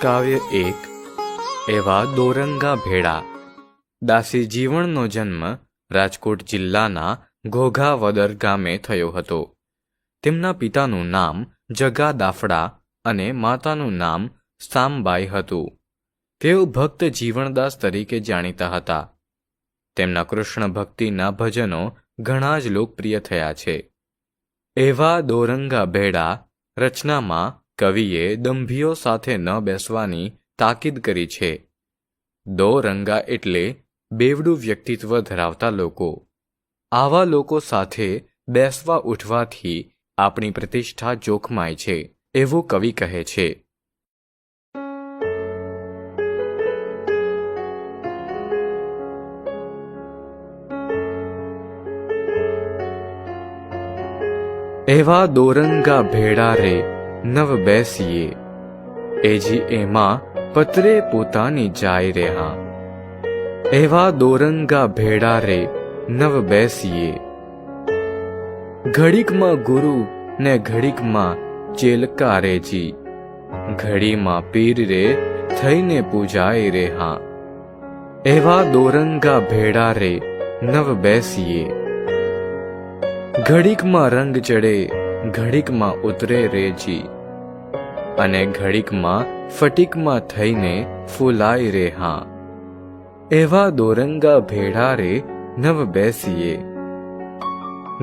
કાવ્ય 1 એવા દોરંગા ભેડા. દાસી જીવણનો જન્મ રાજકોટ જિલ્લાના ઘોઘાવદર ગામે થયો હતો. તેમના પિતાનું નામ જગા દાફડા અને માતાનું નામ સામબાઈ હતું. તેઓ ભક્ત જીવણદાસ તરીકે જાણીતા હતા. તેમના કૃષ્ણ ભક્તિના ભજનો ઘણા જ લોકપ્રિય થયા છે. એવા દોરંગા ભેડા રચનામાં કવિએ દંભીઓ સાથે ન બેસવાની તાકીદ કરી છે. દોરંગા એટલે બેવડું વ્યક્તિત્વ ધરાવતા લોકો. આવા લોકો સાથે બેસવા ઉઠવાથી આપણી પ્રતિષ્ઠા જોખમાય છે, એવું કવિ કહે છે. એવા દોરંગા ભેડા રે નવ બેસીએ, એજી એમાં પતરે પોતાની જાય રે હા. એવા દોરંગા ભેડા રે નવ બેસીએ, ઘડીકમાં ગુરુ ને ઘડીકમાં ચેલકા રેજી, ઘડીમાં પીર રે થઈને પૂજાય રે હા. એવા દોરંગા ભેડા રે નવ બેસીએ, ઘડીકમાં રંગ ચડે ઘડીકમાં ઉતરે રેજી, અને ઘડીકમાં ફટીકમાં થઈને ફૂલાય રે હા. એવા દોરંગા ભેડા રે નવ બેસીએ,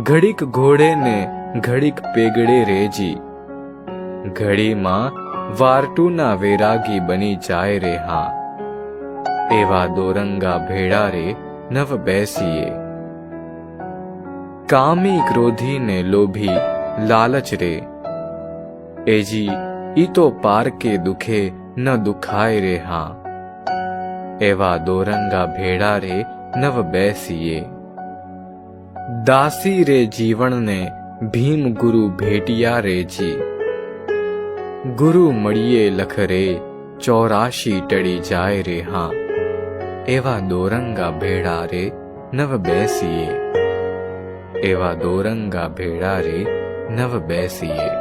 ઘડીક ઘોડે ને ઘડીક પેગડે રેજી, ઘડીમાં વારટુના વેરાગી બની જાય રે હા. એવા દોરંગા ભેડા રે નવ બેસીએ, કામી ક્રોધી ને લોભી લાલચ રે, એજી ઈ તો પારકે દુખે ન દુખાય રે હા. એવા દોરંગા ભેડા રે નવ બેસીએ, દાસી રે જીવણને ભીમ ગુરુ ભેટિયા રેજી, ગુરુ મળીએ લખ રે 84 ટળી જાય રે હા. એવા દોરંગા ભેડા રે નવ બેસીએ, એવા દોરંગા ભેડા રે નવ બેસીએ.